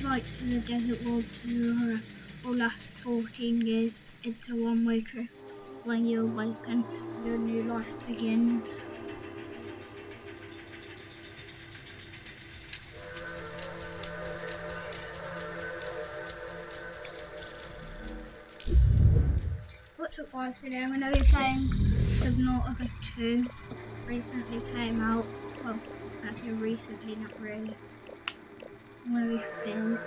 flight to the desert world to will last 14 years. It's a one-way trip. When you awaken, your new life begins. What's up guys, today I'm going to be playing Subnautica 2. Recently came out, well actually recently, not really. I'm going to be Felix.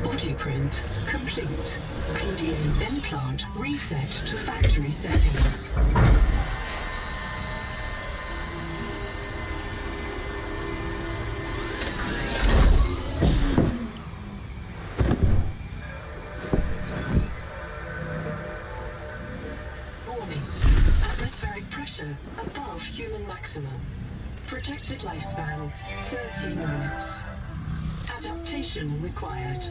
Body print complete. PDA implant reset to factory settings. Above human maximum. Protected lifespan 30 minutes. Adaptation required.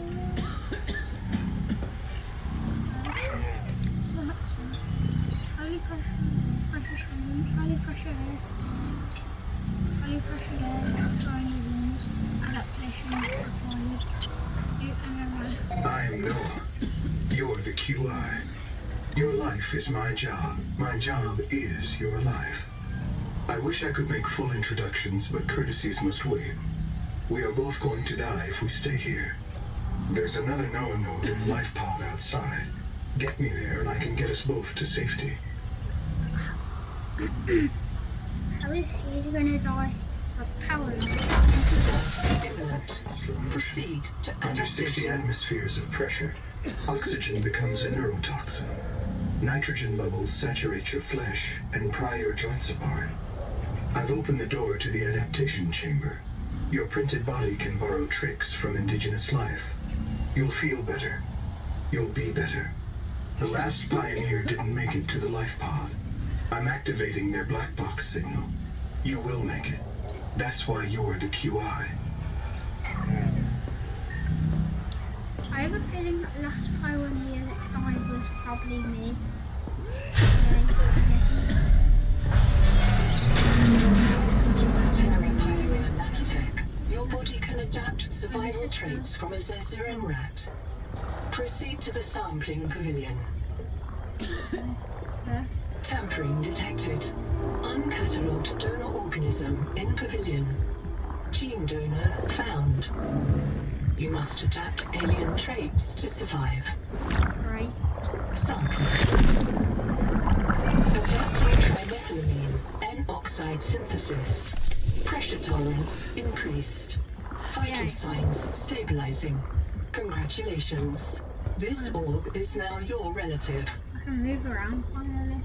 Highly pressure swings, highly pressure airs, slowing rooms, adaptation required. I am Noah. You're the QI. Your life is my job. My job is your life. I wish I could make full introductions, but courtesies must wait. We are both going to die if we stay here. There's another Noah node in the life pod outside. Get me there and I can get us both to safety. How is he gonna die? A power Imminent. Proceed to adaptation. Under 60 atmospheres of pressure, oxygen becomes a neurotoxin. Nitrogen bubbles saturate your flesh and pry your joints apart. I've opened the door to the adaptation chamber. Your printed body can borrow tricks from indigenous life. You'll feel better. You'll be better. The last pioneer didn't make it to the life pod. I'm activating their black box signal. You will make it. That's why you're the QI. I have a feeling that last pioneer that died was probably me. Your body can adapt survival traits from a Zezuran rat. Proceed to the sampling pavilion. Tampering detected. Uncatalogued donor organism in pavilion. Gene donor found. You must adapt alien traits to survive. Right. Sample. Adapting trimethylamine, N-oxide synthesis. Pressure tolerance increased. Vital signs stabilizing. Congratulations. This orb is now your relative. I can move around finally.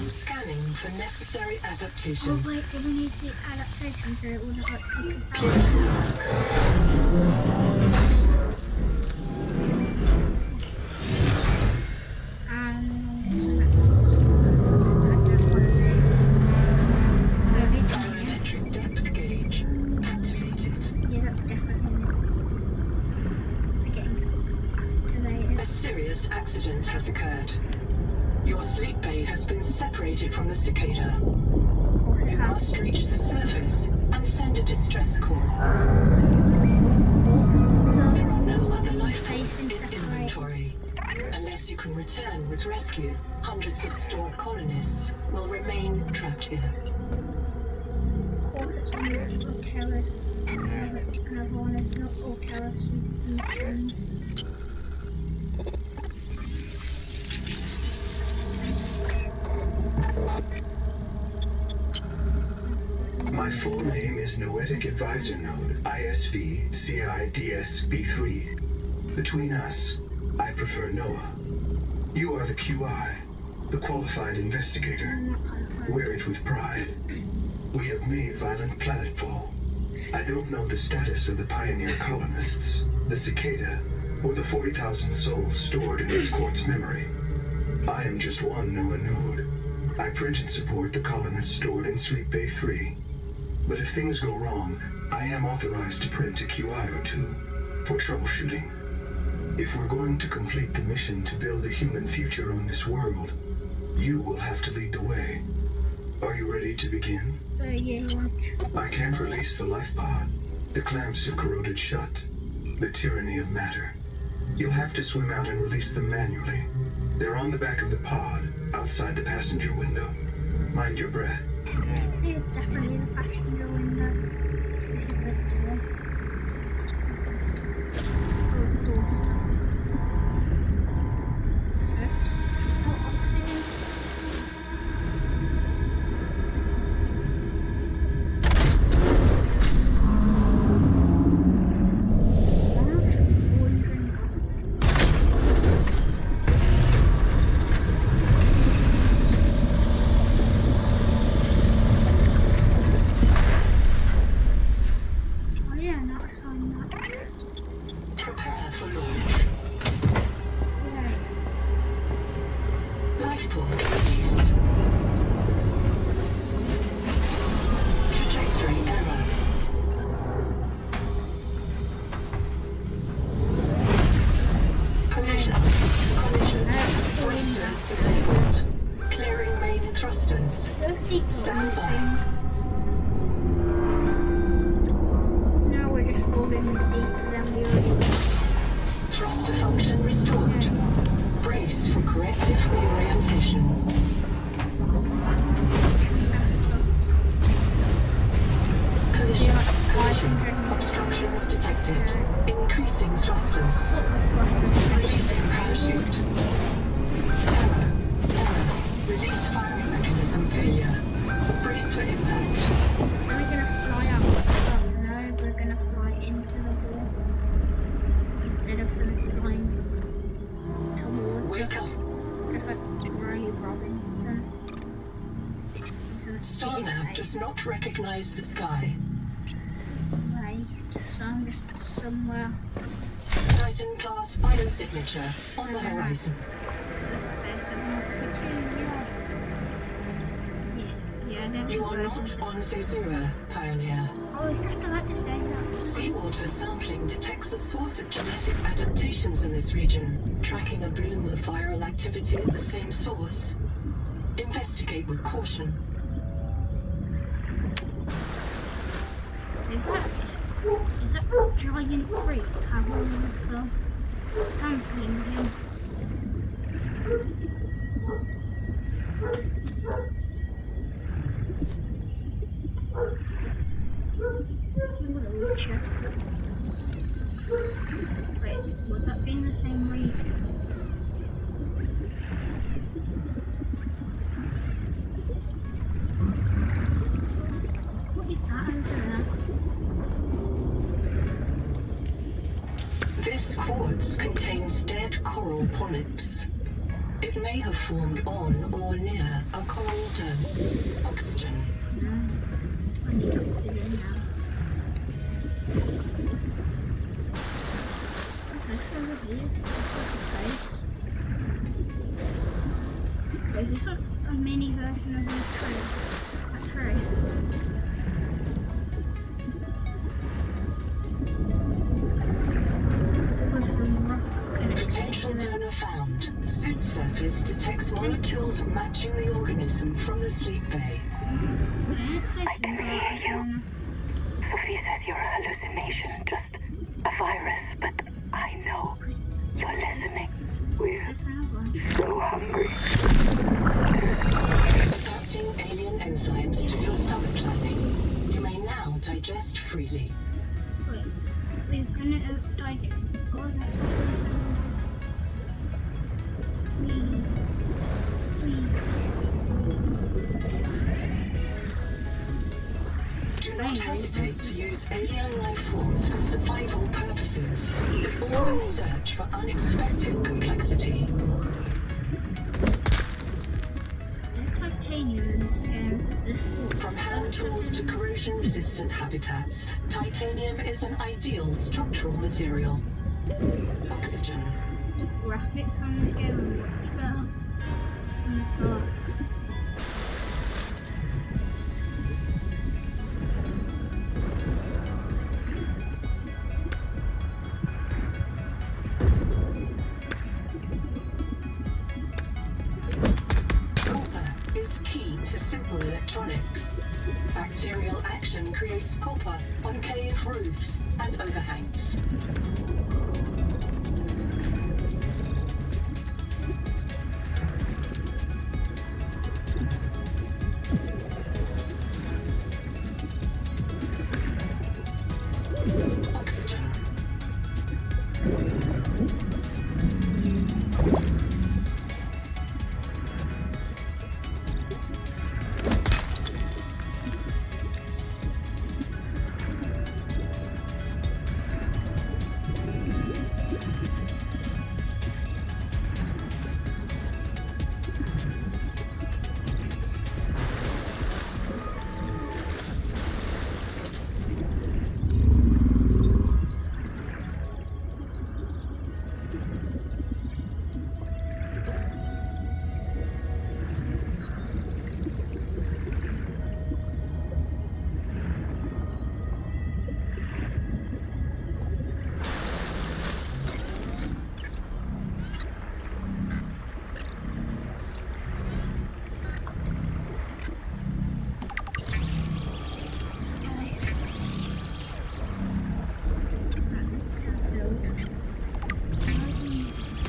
Scanning for necessary adaptation. Oh wait, did we need the adaptation so it wouldn't like kick us out? Biometric depth gauge activated. Yeah, that's definitely getting activated. A serious accident has occurred. Your sleep bay has been separated from the cicada. You must reach the surface and send a distress call. There are no other life pods in inventory. Unless you can return with rescue, hundreds of stored colonists will remain trapped here. Quarters from the terrorists. Another one is not all terrorists missions. My full name is Noetic Advisor Node, ISV CIDS-B3. Between us, I prefer Noah. You are the QI, the qualified investigator. Wear it with pride. We have made violent planetfall. I don't know the status of the pioneer colonists, the cicada, or the 40,000 souls stored in its quartz memory. I am just one Noah node. I print and support the colonists stored in Sleep Bay 3. But if things go wrong, I am authorized to print a QI or two. for troubleshooting. If we're going to complete the mission to build a human future on this world, you will have to lead the way. Are you ready to begin? I can't release the life pod. The clamps have corroded shut. The tyranny of matter. You'll have to swim out and release them manually. They're on the back of the pod, outside the passenger window. Mind your breath. This is definitely the passenger window. This is the door. Door stop. Oxygen. Prepare for launch. Life pod release. Trajectory error. Collision. Thrusters disabled. Clearing main thrusters. Stand by. Now we're just falling deeper than we already were. Thruster function restored. Brace for corrective reorientation. Collision. Obstructions detected. Increasing thrusters. Releasing parachute. Error. Release firing mechanism failure. Brace for impact. So we're gonna fly out. Oh no, we're gonna fly into the wall. Instead of something flying towards Wake us. up. Just like Riley Robinson. Star map does not recognize the sky. Right, so I'm just somewhere. Titan class biosignature on the horizon. You are not on Caesura, Pioneer. I was just about to say that. Seawater sampling detects a source of genetic adaptations in this region, tracking a bloom of viral activity at the same source. Investigate with caution. Is that giant tree having the sampling him? Check. Wait, would that be in the same region? What is that over there? This quartz contains dead coral polyps. It may have formed on or near a coral dome. Oxygen. No, I need oxygen now. What's this over here? Place. Is this a mini version of this tree? That tree? With some rock connected Potential to it. donor found. Suit surface detects molecules matching the organism from the sleep bay. It says something about a donor. Sophie says you're a hallucination, just a virus, but I know you're listening. We're This another one. so hungry. Adapting alien enzymes to your stomach lining. You may now digest freely. Wait, we're gonna digest. Oh, that's what we said. Do not hesitate to use alien life forms for survival purposes, but always search for unexpected complexity. There's titanium in this game. This From hand tools to corrosion-resistant habitats, titanium is an ideal structural material. Oxygen. The graphics on this game are much better than the first. creates copper on cave roofs and overhangs. Oxygen.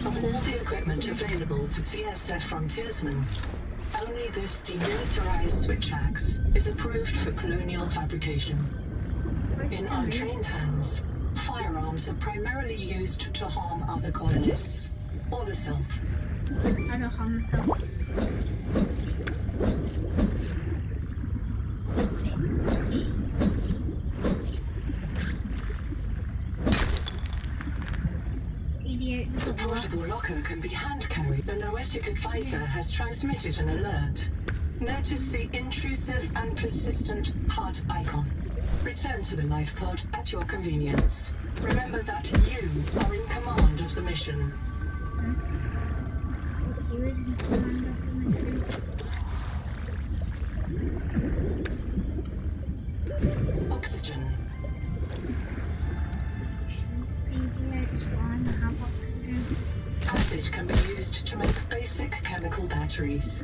Of all the equipment available to TSF frontiersmen, only this demilitarized switch axe is approved for colonial fabrication. In untrained hands, firearms are primarily used to harm other colonists or the self. I don't harm myself. The portable locker can be hand-carried. The Noetic advisor has transmitted an alert. Notice the intrusive and persistent HUD icon. Return to the life pod at your convenience. Remember that you are in command of the mission. He was in command of the mission. Oxygen. It's fine, I have oxygen. Acid can be used to make basic chemical batteries.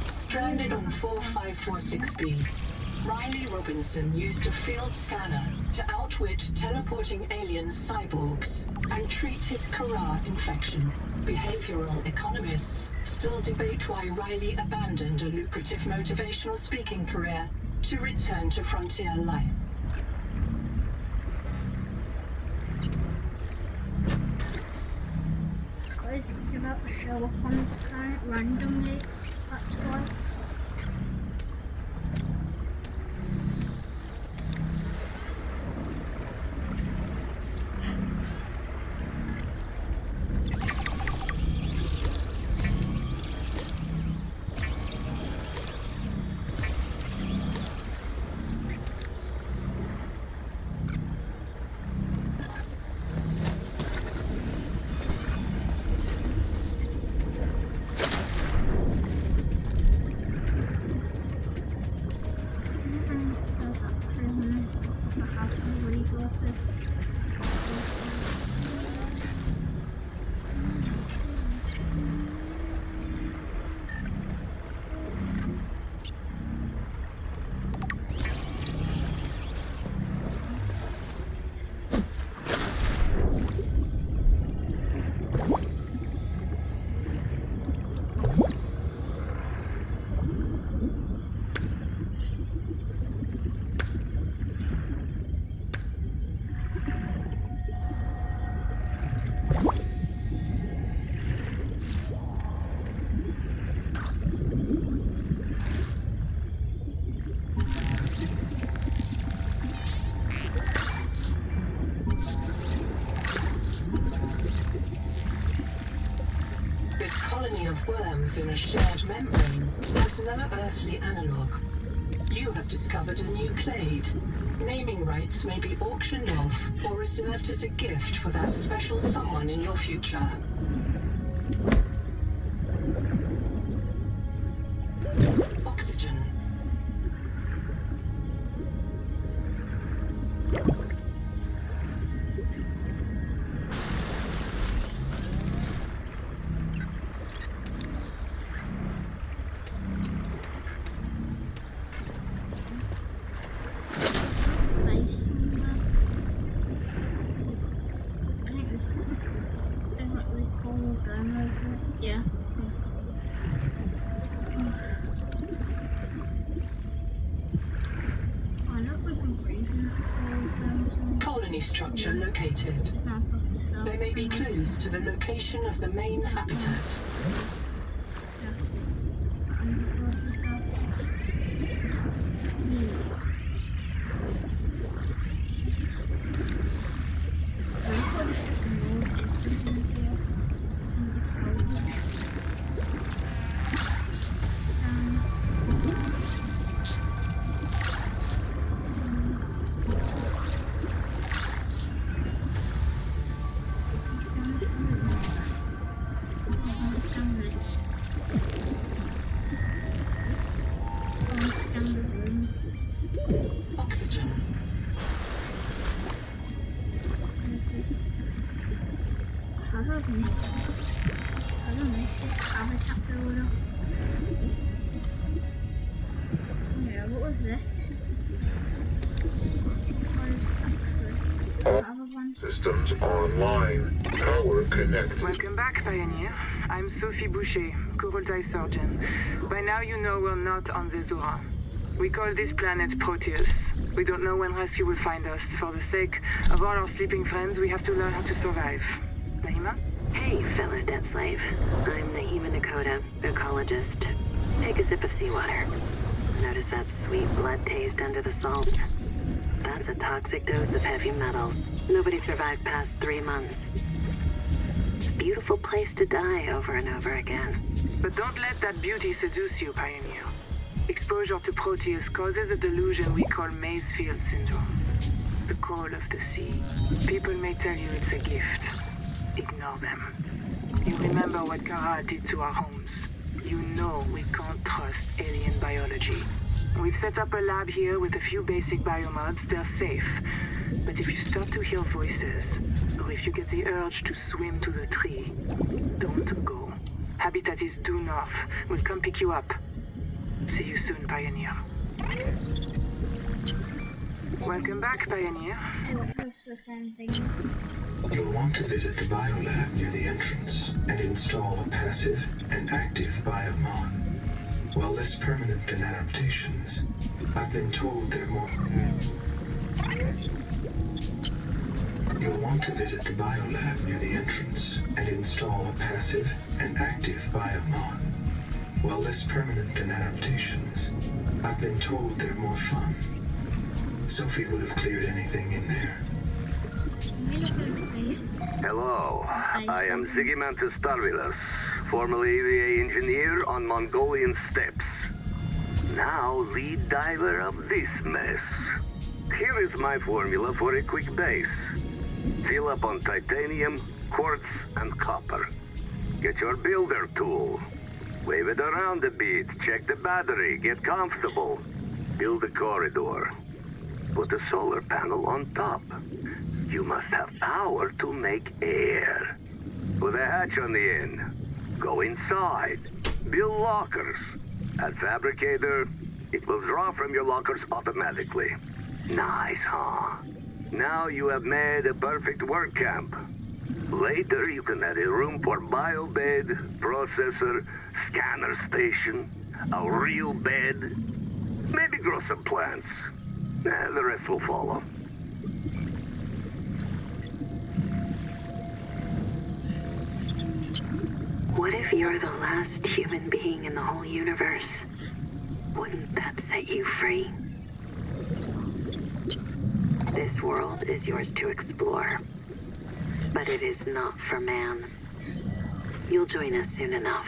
Stranded on 4546B, Riley Robinson used a field scanner to outwit teleporting alien cyborgs and treat his Kara infection. Behavioral economists still debate why Riley abandoned a lucrative motivational speaking career to return to frontier life. Because it's about to show up on this planet randomly, that's why. within a shared membrane has no earthly analog. You have discovered a new clade. Naming rights may be auctioned off or reserved as a gift for that special someone in your future. Oxygen. Place somewhere. I think this is what we call going over it. Yeah. I know we can breathe in that cold Colony structure located. It's not above the surface. There may be clues to the location of the main habitat. Yeah. And above the surface. So we probably just ignore everything here. And it's over. Oxygen. How do I miss this? How do I miss this habitat builder? Yeah, what was this? What is actually the other one? Systems online. Power connected. Welcome back, Pioneer. I'm Sophie Boucher, Kurultai surgeon. By now you know we're not on the Zora. We call this planet Proteus. We don't know when rescue will find us. For the sake of all our sleeping friends, we have to learn how to survive. Naima? Hey, fellow dead slave. I'm Naima Nakota, ecologist. Take a sip of seawater. Notice that sweet blood taste under the salt? That's a toxic dose of heavy metals. Nobody survived past 3 months. It's a beautiful place to die over and over again. But don't let that beauty seduce you, Pioneer. Exposure to Proteus causes a delusion we call Maysfield syndrome. The call of the sea. People may tell you it's a gift. Ignore them. You remember what Kara did to our homes. You know we can't trust alien biology. We've set up a lab here with a few basic biomods. They're safe. But if you start to hear voices, or if you get the urge to swim to the tree, don't go. Habitat is due north. We'll come pick you up. See you soon, Pioneer. Welcome back, Pioneer. It's the same thing. You'll want to visit the biolab near the entrance and install a passive and active biomod. While less permanent than adaptations, I've been told they're more... You'll want to visit the biolab near the entrance and install a passive and active biomod. While less permanent than adaptations, I've been told they're more fun. Sophie would have cleared anything in there. Hello, I am Zigimantus Starvilus, formerly EVA engineer on Mongolian steppes. Now lead diver of this mess. Here is my formula for a quick base. Fill up on titanium, quartz, and copper. Get your builder tool. Wave it around a bit, check the battery, get comfortable. Build a corridor. Put a solar panel on top. You must have power to make air. Put a hatch on the end. Go inside. Build lockers. At Fabricator, it will draw from your lockers automatically. Nice, huh? Now you have made a perfect work camp. Later, you can add a room for biobed, processor, scanner station, a real bed. Maybe grow some plants. The rest will follow. What if you're the last human being in the whole universe? Wouldn't that set you free? This world is yours to explore, but it is not for man. You'll join us soon enough.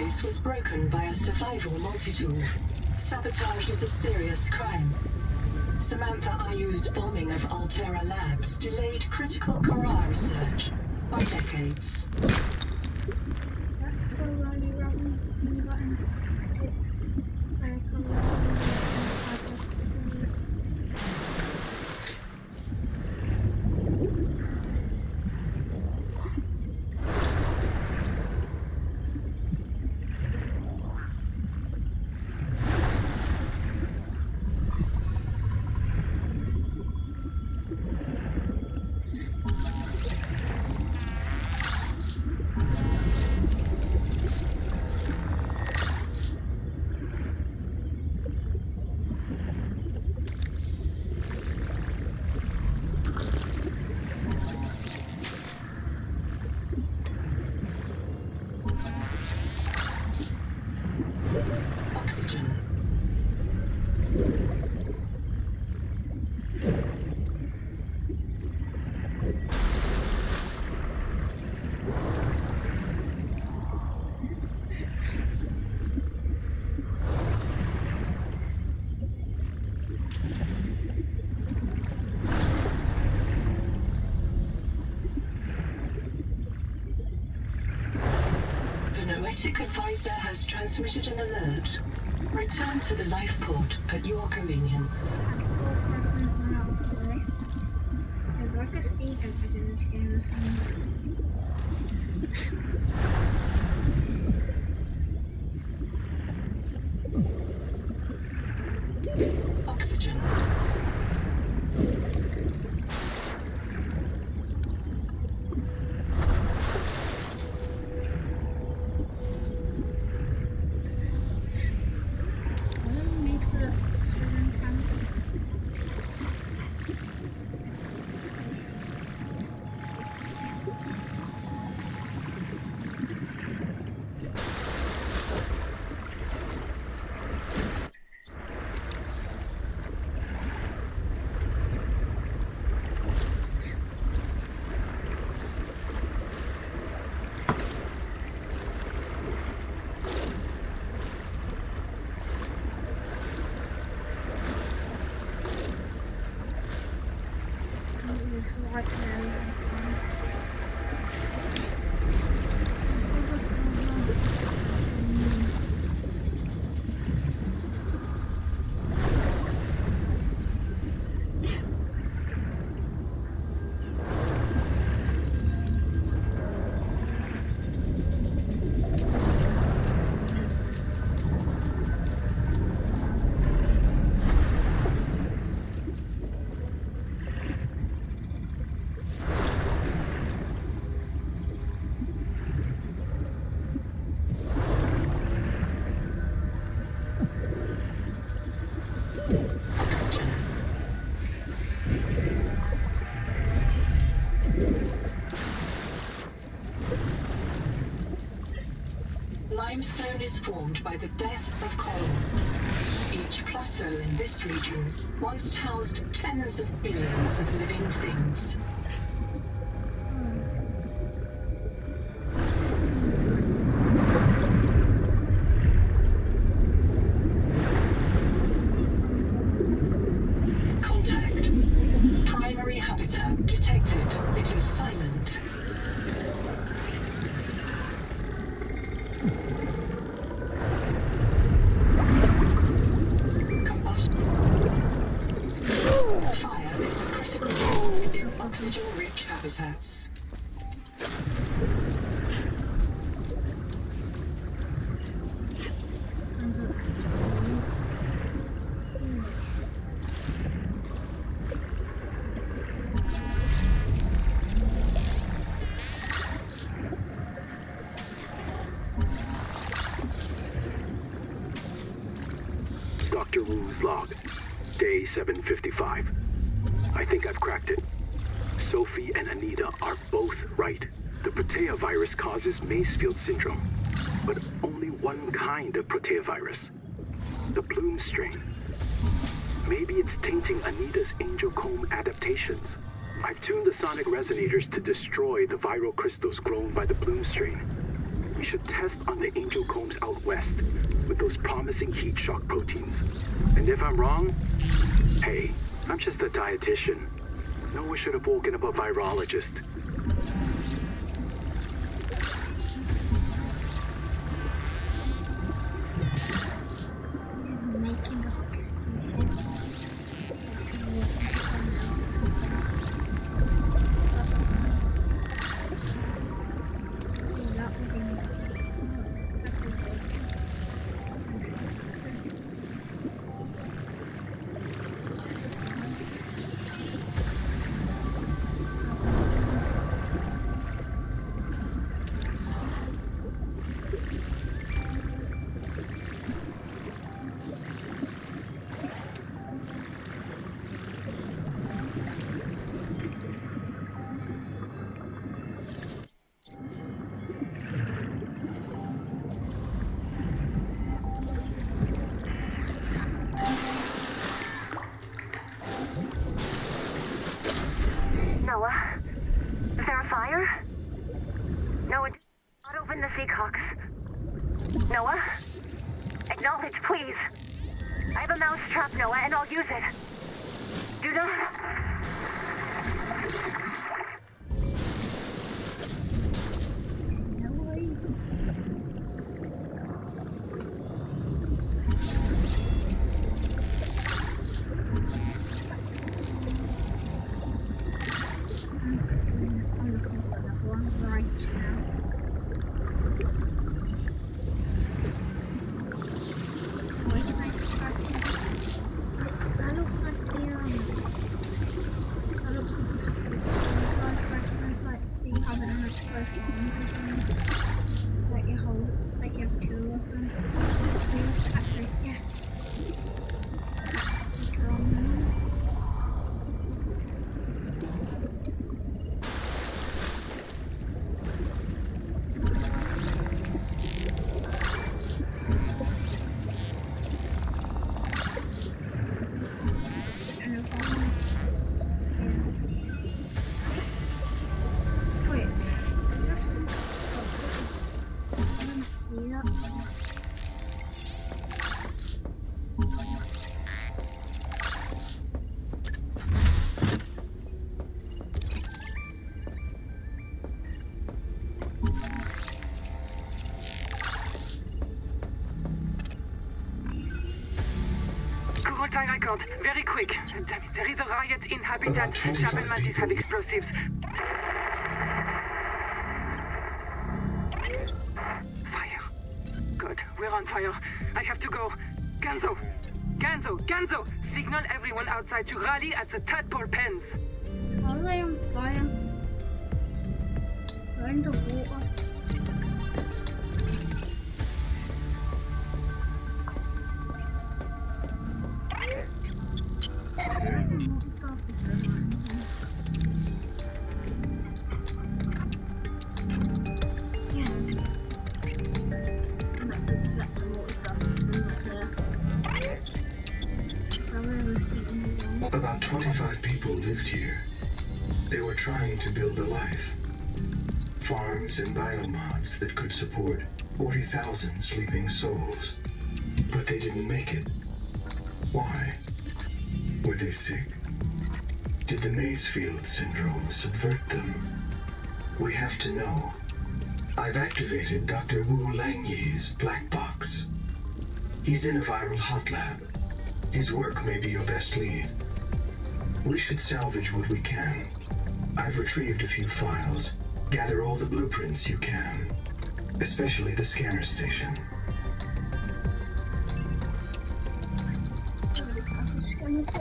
interface was broken by a survival multi-tool. Sabotage is a serious crime. Samantha Ayu's bombing of Altera Labs delayed critical Kara research by decades. That's all Riley Robinson got infected by a Oxygen. The Noetic advisor has transmitted an alert. Return to the life pod at your convenience. There's like a sea hybrid in this game or something. Oxygen. What do we need for the oxygen tank? Right Oxygen. Limestone is formed by the death of coral. Each plateau in this region once housed tens of billions of living things. Contact. Primary habitat detected. It is silent. Combustion. Fire is a critical risk in oxygen-rich habitats. Dr. Wu's log. Day 755. I think I've cracked it. Sophie and Anita are both right. The Protea virus causes Macefield syndrome, but only one kind of Protea virus. The Bloom strain. Maybe it's tainting Anita's angel comb adaptations. I've tuned the sonic resonators to destroy the viral crystals grown by the Bloom strain. we should test on the angel combs out west with those promising heat shock proteins. And if I'm wrong, hey, I'm just a dietitian. Noah should have woken up a virologist. He's making up excuses. Noah? Is there a fire? No, it's not open the Seahawks. Noah? Acknowledge, please. I have a mouse trap, Noah, and I'll use it. Do not... Very quick. There is a riot in Habitat. Chapel Mantis have explosives. Fire. Good. We're on fire. I have to go. Ganzo! Ganzo! Signal everyone outside to rally at the tadpole pens. How are they on fire? They're in the water. About 25 people lived here. They were trying to build a life. Farms and biomods that could support 40,000 sleeping souls. But they didn't make it. Why? Were they sick? Did the Maysfield syndrome subvert them? We have to know. I've activated Dr. Wu Langyi's black box. He's in a viral hot lab. His work may be your best lead. We should salvage what we can. I've retrieved a few files. Gather all the blueprints you can, especially the scanner station.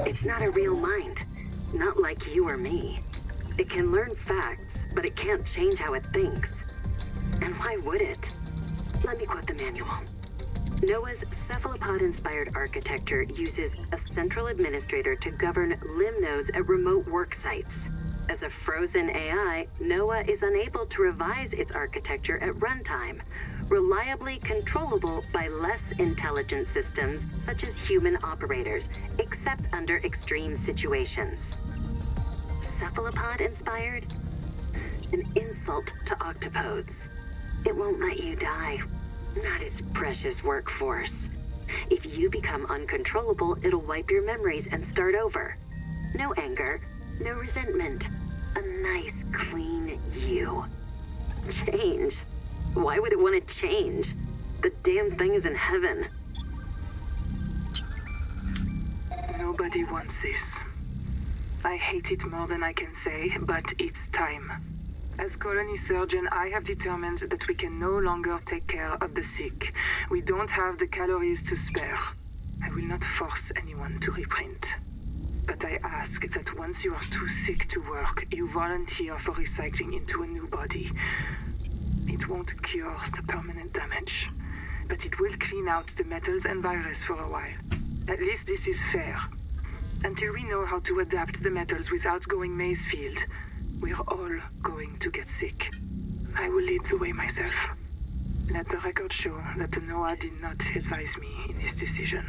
It's not a real mind. Not like you or me. It can learn facts, but it can't change how it thinks. And why would it? Let me quote the manual. Noah's cephalopod-inspired architecture uses a central administrator to govern limb nodes at remote work sites. As a frozen AI, Noah is unable to revise its architecture at runtime, reliably controllable by less intelligent systems such as human operators, except under extreme situations. Cephalopod-inspired? An insult to octopodes. It won't let you die. Not its precious workforce. If you become uncontrollable, it'll wipe your memories and start over. No anger, no resentment. A nice, clean you. Change? Why would it want to change? The damn thing is in heaven. Nobody wants this. I hate it more than I can say, but it's time. As colony surgeon, I have determined that we can no longer take care of the sick. We don't have the calories to spare. I will not force anyone to reprint. But I ask that once you are too sick to work, you volunteer for recycling into a new body. It won't cure the permanent damage, but it will clean out the metals and virus for a while. At least this is fair. Until we know how to adapt the metals without going Maysfield, we're all going to get sick. I will lead the way myself. Let the record show that Noah did not advise me in this decision.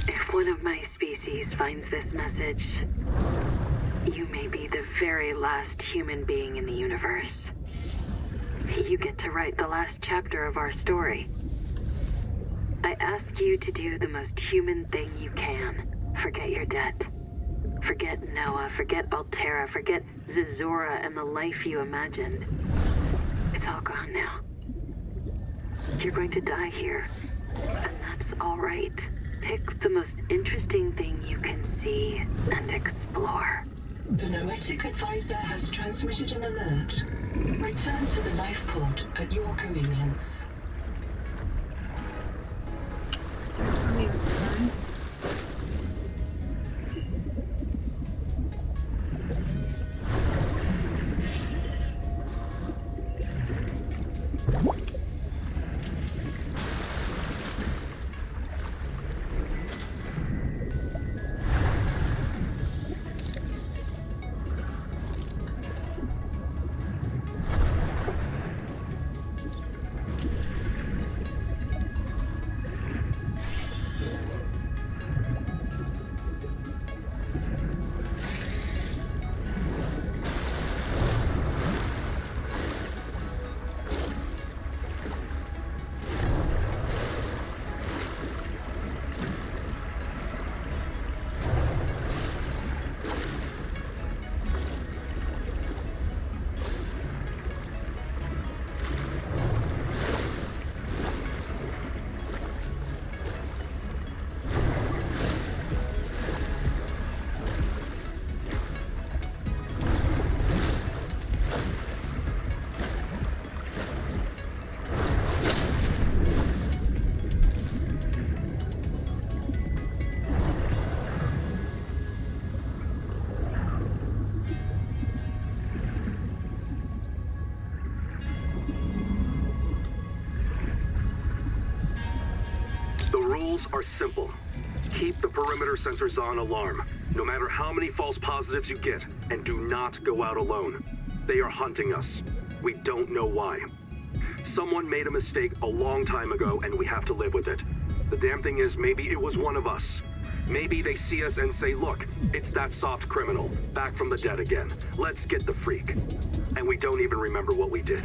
If one of my species finds this message, you may be the very last human being in the universe. You get to write the last chapter of our story. I ask you to do the most human thing you can. Forget your debt. Forget Noah, forget Altera, forget Zazora and the life you imagined. It's all gone now. You're going to die here, and that's all right. Pick the most interesting thing you can see and explore. The Noetic advisor has transmitted an alert. Return to the life pod at your convenience. Are simple. Keep the perimeter sensors on alarm, no matter how many false positives you get, and do not go out alone. They are hunting us. We don't know why. Someone made a mistake a long time ago, and we have to live with it. The damn thing is, maybe it was one of us. Maybe they see us and say, look, it's that soft criminal, back from the dead again. Let's get the freak. And we don't even remember what we did.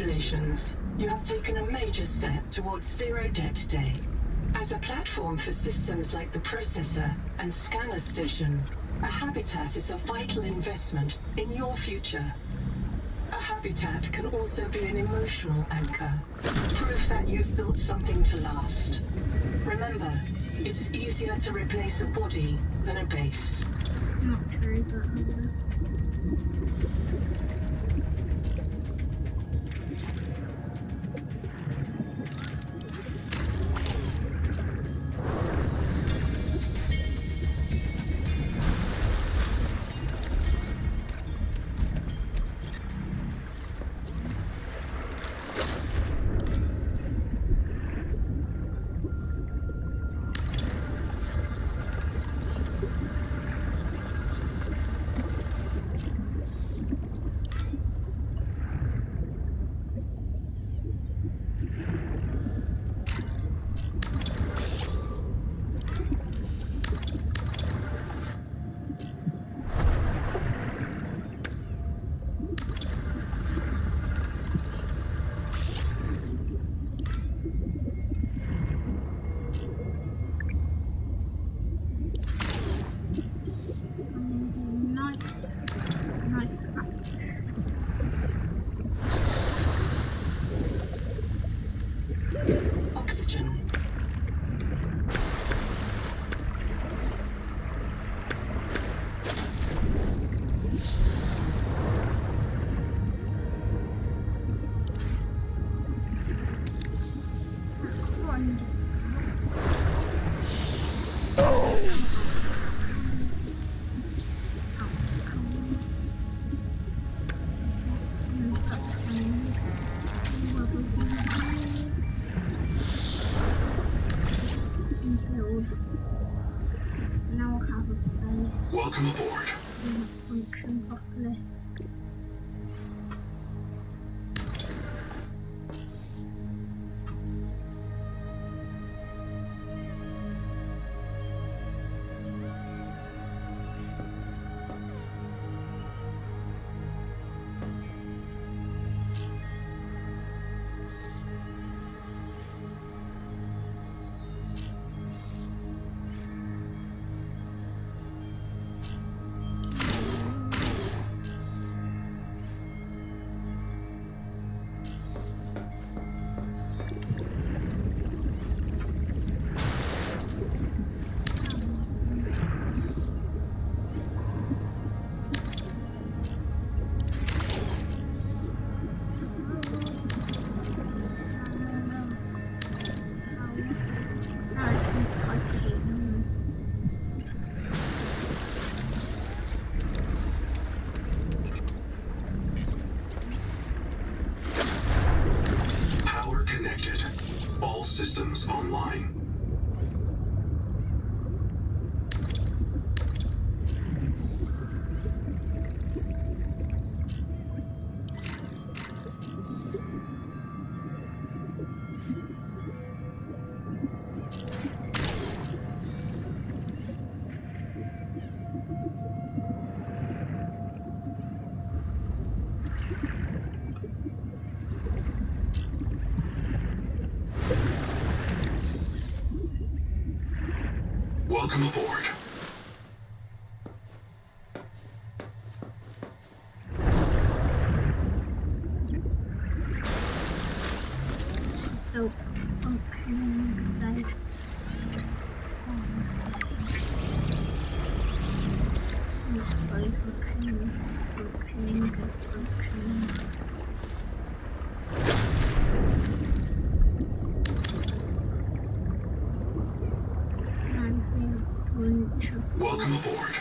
Congratulations. You have taken a major step towards Zero Debt Day. As a platform for systems like the processor and scanner station, a habitat is a vital investment in your future. A habitat can also be an emotional anchor, proof that you've built something to last. Remember, it's easier to replace a body than a base. Not true, but nice hatch. Oxygen. Now I have a base. Welcome aboard. Doesn't function properly. Power connected. All systems online. Welcome aboard. So, functioning base. Not fully functioning, it's functioning, good functioning. Welcome aboard.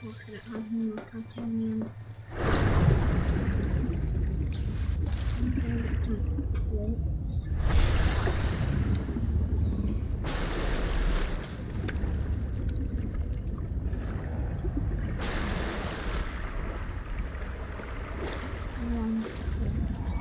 Also, that has more titanium. Okay, some quartz. One quartz.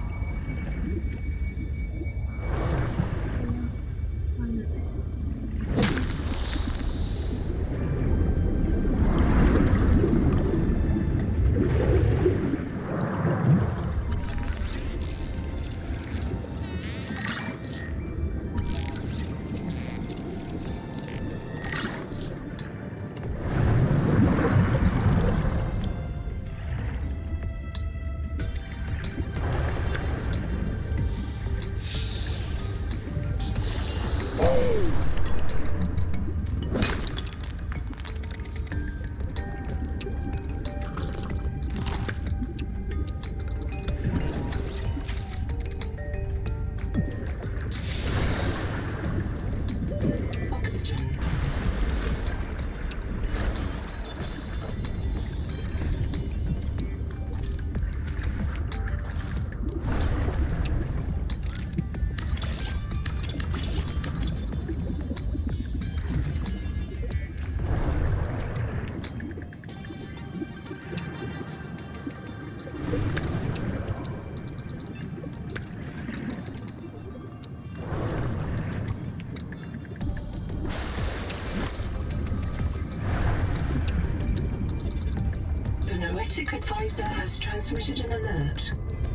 Noetic Advisor has transmitted an alert.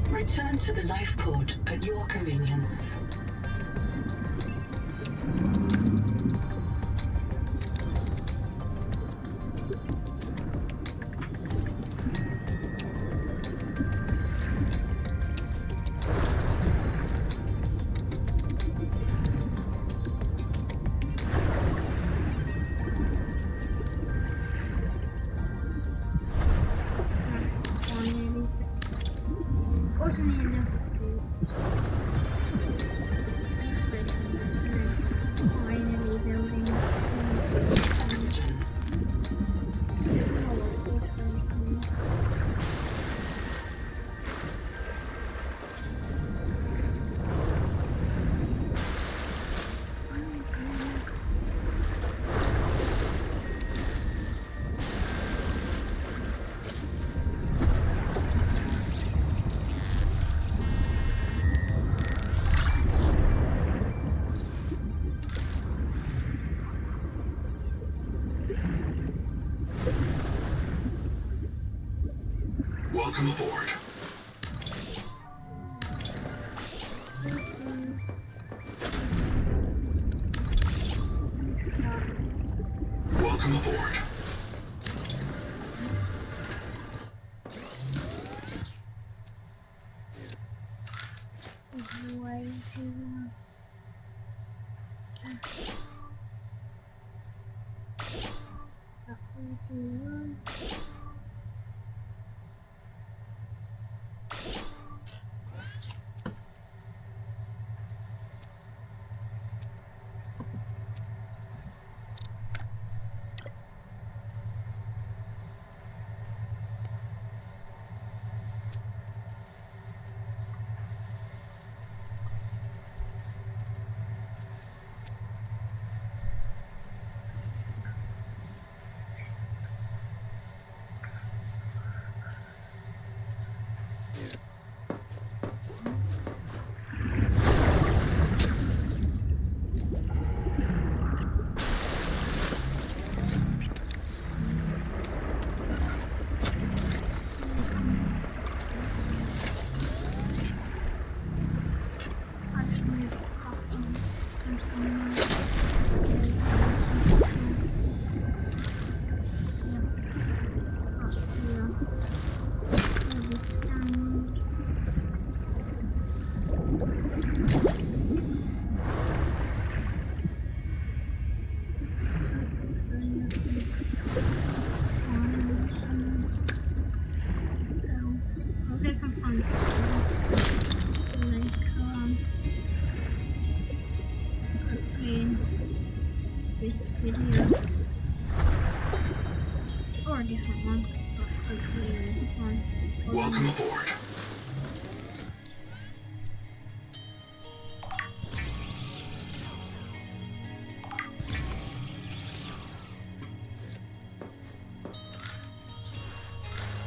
Return to the life pod at your convenience. Wasn't he in finally building Oxygen. Welcome aboard. Welcome aboard. Way too long. That's way too long. This video or a different one, but hopefully this one. Welcome aboard.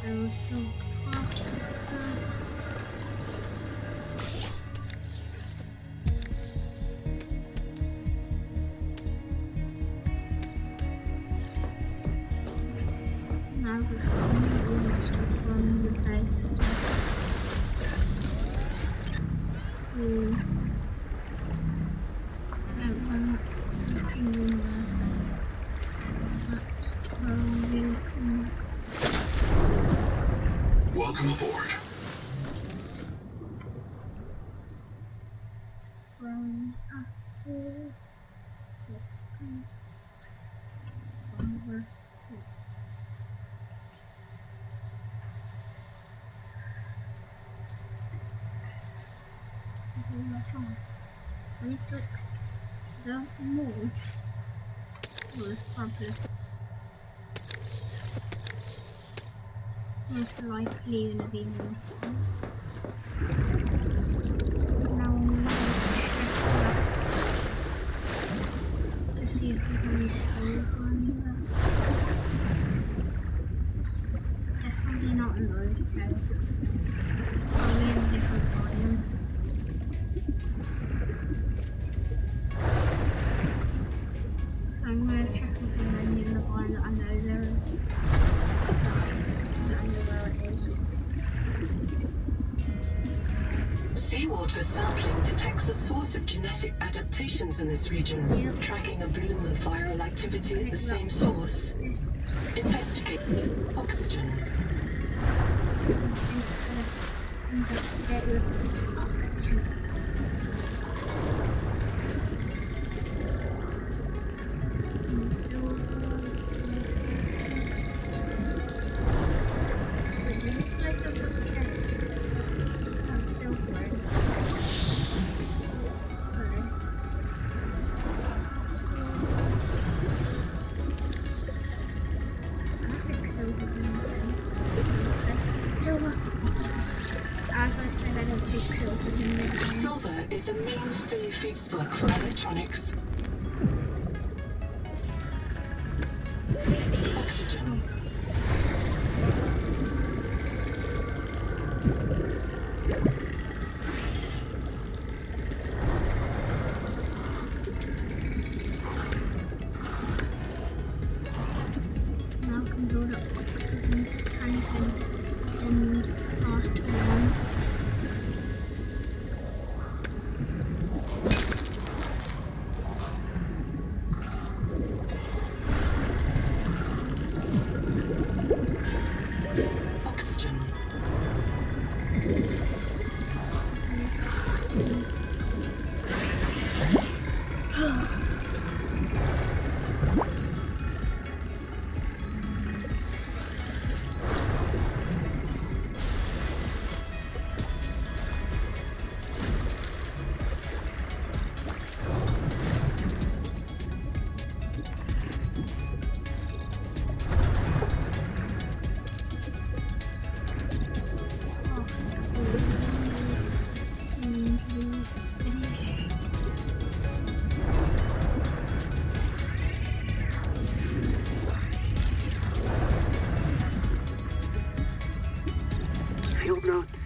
There was some classes, now just all the stuff from the base to I'm not looking in there. That's where I'll be looking. Welcome aboard. From active. Redux the mall was probably most likely gonna be more. Now I'm gonna check to see if there's any silver in there. It's definitely not in those caves. It's probably in a different biome. I'm going to check if there's any in the biome that I know there is. That I know where water sampling detects a source of genetic adaptations in this region, tracking a bloom of viral activity at the same source. Investigate oxygen. Investigate with oxygen. Silver is a mainstay feedstock for electronics. Oxygen. Now I can build up oxygen tank and R1. Oxygen. Field notes.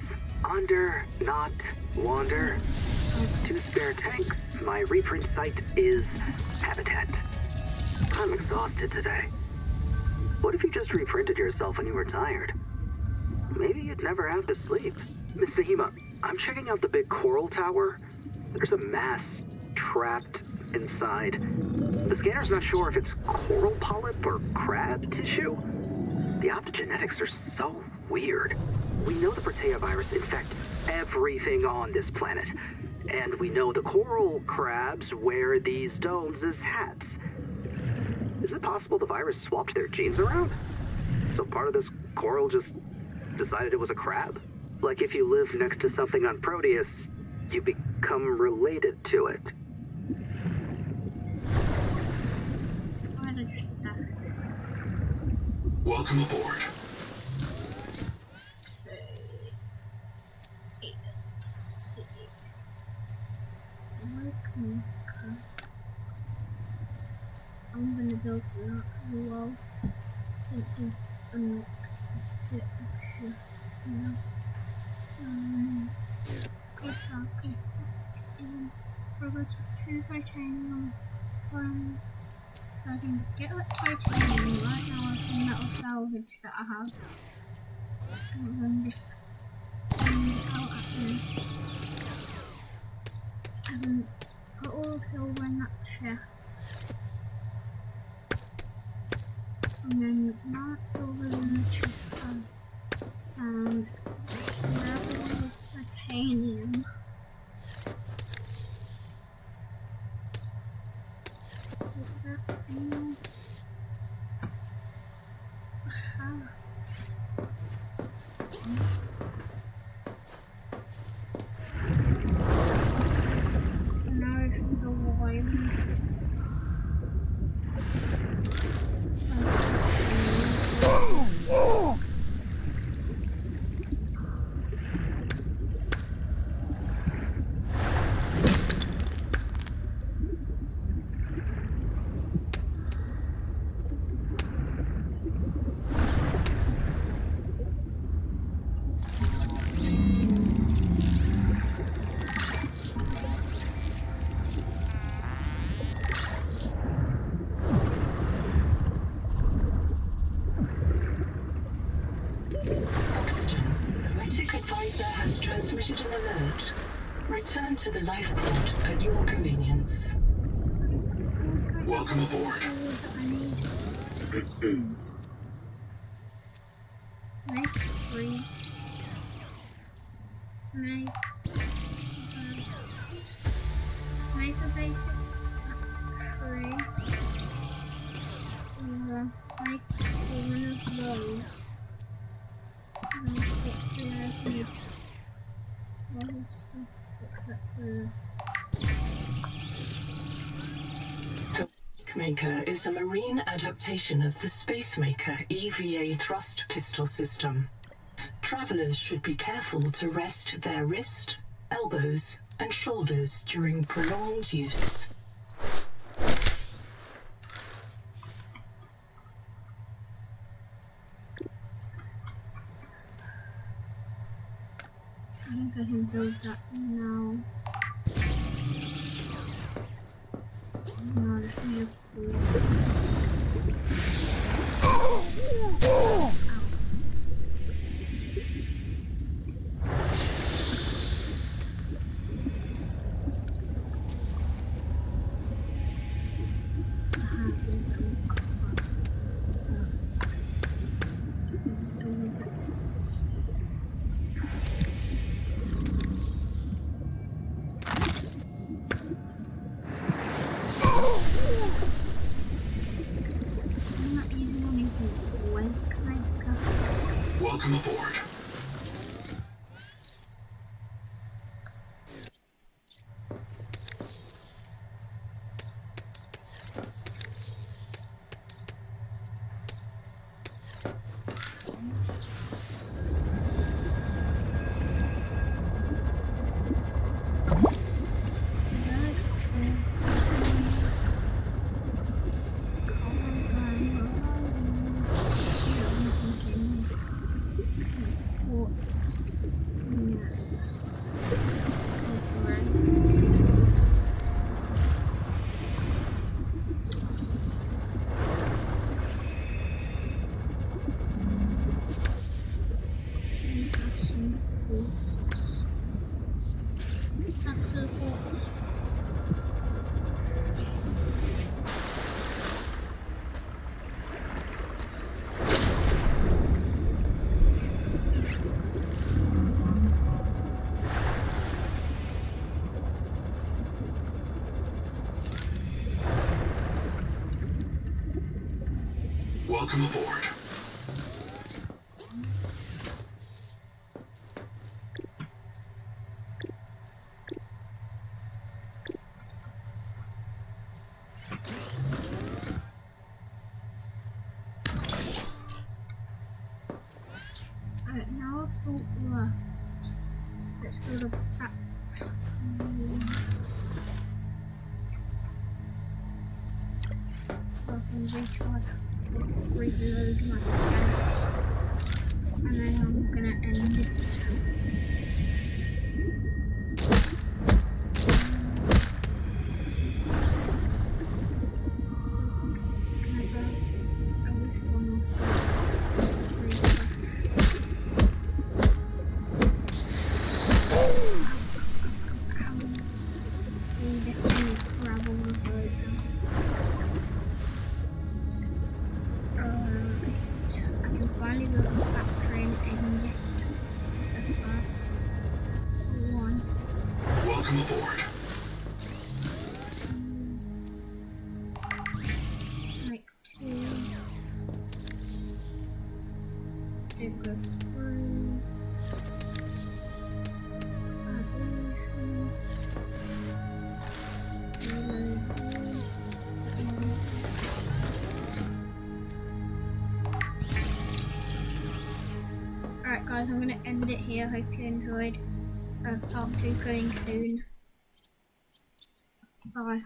Under, not, wander. 2 spare tanks. My reprint site is habitat. I'm exhausted today. What if you just reprinted yourself when you were tired? Maybe you'd never have to sleep. Miss Nahima, I'm checking out the big coral tower. There's a mass trapped inside. The scanner's not sure if it's coral polyp or crab tissue. The optogenetics are so weird. We know the Protea virus infects everything on this planet. And we know the coral crabs wear these domes as hats. Is it possible the virus swapped their genes around? So part of this coral just decided it was a crab? Like if you live next to something on Proteus, you become related to it. Welcome aboard. I'm gonna build that wall since I've unlocked it just now. Okay. Rubber 2 titanium. So I can get that titanium right now with the metal salvage that I have. And then just send it out at me. And then put all the silver in that chest. And then now it's silver in the chest. And grab all this titanium. Return to the life pod at your convenience. Welcome aboard. Make free. Make a basic tree. Make one of those. The Maker is a marine adaptation of the Spacemaker EVA thrust pistol system. Travelers should be careful to rest their wrist, elbows, and shoulders during prolonged use. I think I can build that now. No, I just need a pool. Welcome aboard. Welcome aboard. Alright, now I've built left. Let's build a back. So I can recharge, reload my gun. And then I'm gonna end it. Welcome aboard. Like two. It goes through. Alright guys, I'm going to end it here. Hope you enjoyed. Part 2 going soon. Bye.